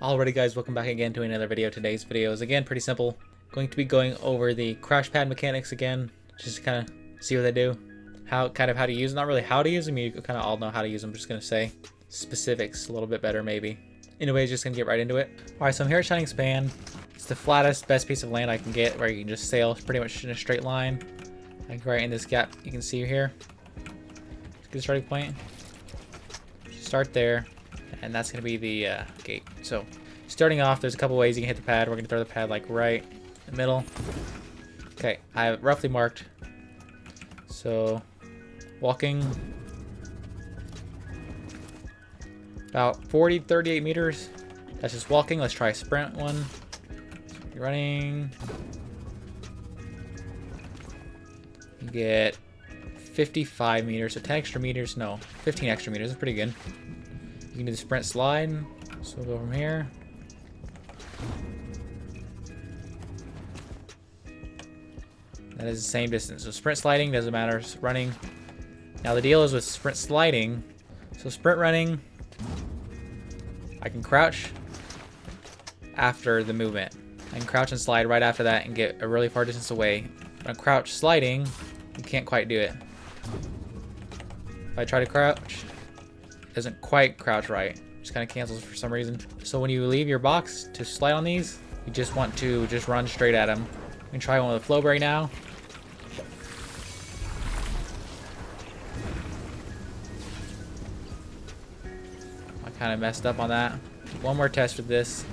Alrighty guys, welcome back again to another video. Today's video is again pretty simple. Going to be going over the crash pad mechanics again, just to kind of see what they do. How to use, not really how to use them, you kind of all know how to use them. I'm just going to say specifics a little bit better maybe. Anyways, just going to get right into it. Alright, so I'm here at Shining Span. It's the flattest, best piece of land I can get where you can just sail pretty much in a straight line. Like right in this gap you can see here. It's a good starting point. Start there. And that's going to be the gate. So starting off, there's a couple ways you can hit the pad. We're going to throw the pad like right in the middle. Okay, I have it roughly marked. So walking about 38 meters. That's just walking. Let's try a sprint one. Running. You get 55 meters, so 10 extra meters. No, 15 extra meters. That's pretty good. You can do the sprint slide, so we'll go from here. That is the same distance. So sprint sliding doesn't matter, it's running. Now the deal is with sprint sliding, so sprint running, I can crouch after the movement. I can crouch and slide right after that and get a really far distance away. When I crouch sliding, you can't quite do it. If I try to crouch, doesn't quite crouch right, just kind of cancels for some reason. So when you leave your box to slide on these, you just want to just run straight at them. We can try one with a Flow-Berry now. I kind of messed up on that. One more test with this.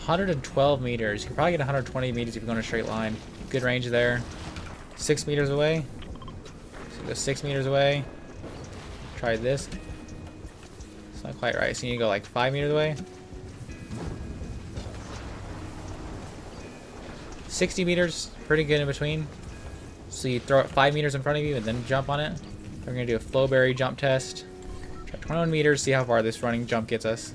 $112 meters. You can probably get 120 meters if you go in a straight line. Good range there. 6 meters away. So go 6 meters away. Try this. It's not quite right. So you need to go like 5 meters away. 60 meters, pretty good in between. So you throw it 5 meters in front of you and then jump on it. We're gonna do a Flow-Berry jump test. Try 21 meters, see how far this running jump gets us.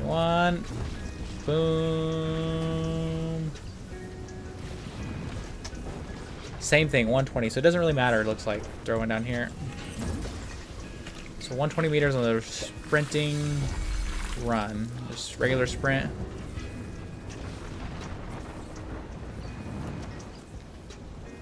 One. Boom. Same thing, 120. So it doesn't really matter, it looks like, throwing down here. So 120 meters on the sprinting run. Just regular sprint.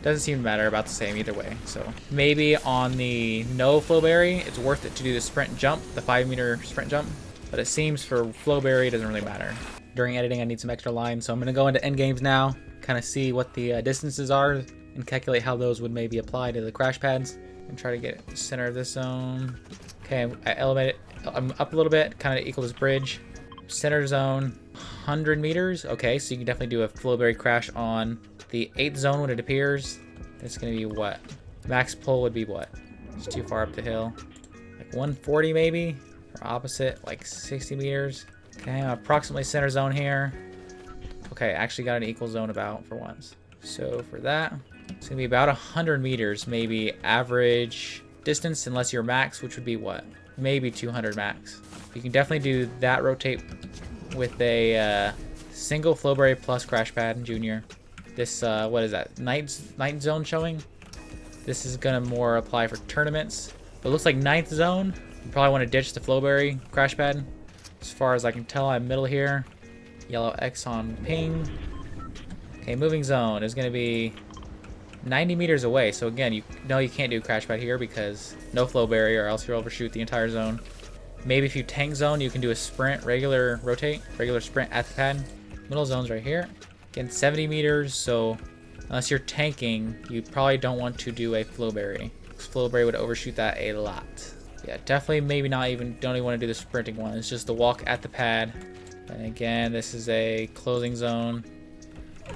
Doesn't seem to matter, about the same either way. So maybe on the no Flow-Berry, it's worth it to do the sprint jump, the 5 meter sprint jump. But it seems for Flow-Berry, it doesn't really matter. During editing, I need some extra lines, so I'm going to go into end games now, kind of see what the distances are, and calculate how those would maybe apply to the crash pads, and try to get the center of this zone. Okay, I elevated, I'm up a little bit, kind of equal this bridge. Center zone, 100 meters. Okay, so you can definitely do a Flow-Berry crash on the 8th zone when it appears. It's going to be what? Max pull would be what? It's too far up the hill. Like 140 maybe? Or opposite, like 60 meters. Okay, I'm approximately center zone here. Okay, actually got an equal zone about for once. So for that, it's gonna be about 100 meters, maybe average distance, unless you're max, which would be what? Maybe 200 max. You can definitely do that rotate with a single Flow-Berry plus crash pad junior. This, what is that? Night zone showing? This is gonna more apply for tournaments. But it looks like 9th zone. You probably want to ditch the Flow-Berry crash pad. As far as I can tell, I'm middle here. Yellow X on ping. Okay, moving zone is going to be 90 meters away. So again, you know you can't do crash pad here because no Flow-Berry or else you'll overshoot the entire zone. Maybe if you tank zone, you can do a sprint, regular sprint at the pad. Middle zone's right here. Again, 70 meters. So unless you're tanking, you probably don't want to do a Flow-Berry. Because Flow-Berry would overshoot that a lot. Yeah, definitely maybe don't even want to do the sprinting one. It's just the walk at the pad. And again, this is a closing zone.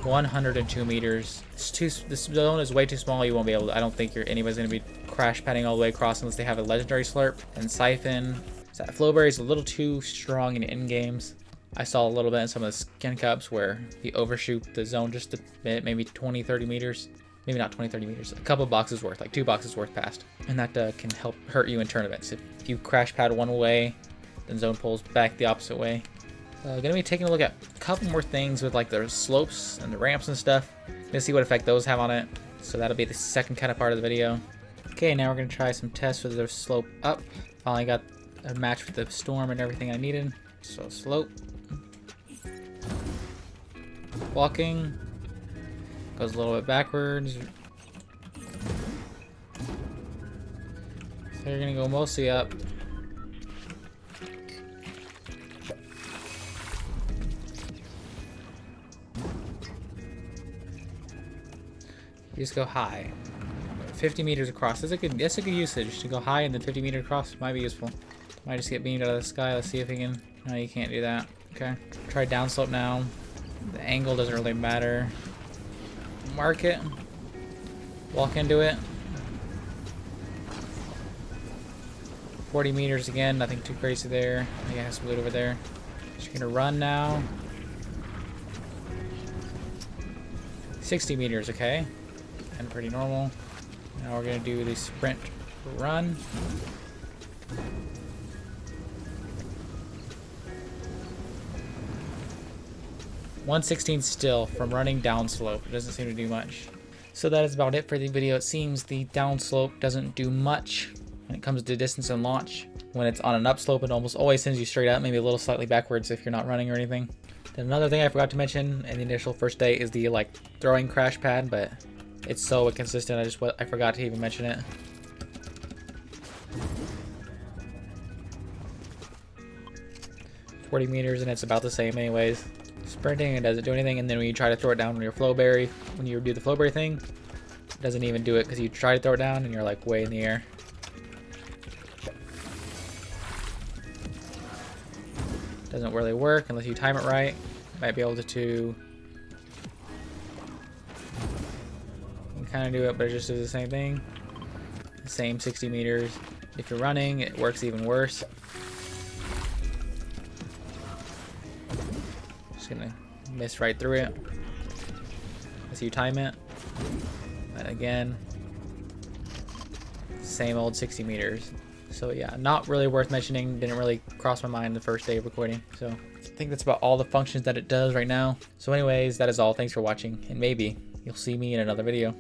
102 meters. This zone is way too small. You won't be able to, I don't think anybody's going to be crash padding all the way across unless they have a legendary slurp and siphon. So that Flow-Berry is a little too strong in end games. I saw a little bit in some of the skin cups where you overshoot the zone just a bit, maybe 20-30 meters. Maybe not 20-30 meters, a couple boxes worth, like 2 boxes worth past. And that can help hurt you in tournaments. If you crash pad one way, then zone pulls back the opposite way. Gonna be taking a look at a couple more things with like the slopes and the ramps and stuff. Gonna Gonna see what effect those have on it. So that'll be the second kind of part of the video. Okay, now we're gonna try some tests with the slope up. Finally got a match with the storm and everything I needed. So slope. Walking. Goes a little bit backwards. So you're gonna go mostly up. You just go high. 50 meters across. That's a good usage. To go high and then 50 meters across might be useful. Might just get beamed out of the sky. Let's see if we can. No, you can't do that. Okay. Try downslope now. The angle doesn't really matter. Mark it. Walk into it. 40 meters again. Nothing too crazy there. I think I have some loot over there. Just gonna run now. 60 meters, okay. And pretty normal. Now we're gonna do the sprint run. $116 still from running downslope. It doesn't seem to do much. So that is about it for the video. It seems the downslope doesn't do much when it comes to distance and launch. When it's on an upslope, it almost always sends you straight up, maybe a little slightly backwards if you're not running or anything. Then another thing I forgot to mention in the initial first day is the throwing crash pad, but it's so inconsistent. I forgot to even mention it. $40 meters and it's about the same anyways. Sprinting, it doesn't do anything, and then when you try to throw it down on your Flow-Berry, when you do the Flow-Berry thing, it doesn't even do it because you try to throw it down and you're like way in the air. Doesn't really work unless you time it right. Might be able to you can kind of do it, but it just does the same thing. The same 60 meters. If you're running, it works even worse. Just gonna miss right through it as you time it. And again, same old 60 meters. So yeah, not really worth mentioning. Didn't really cross my mind the first day of recording. So I think that's about all the functions that it does right now. So anyways, that is all. Thanks for watching, and maybe you'll see me in another video.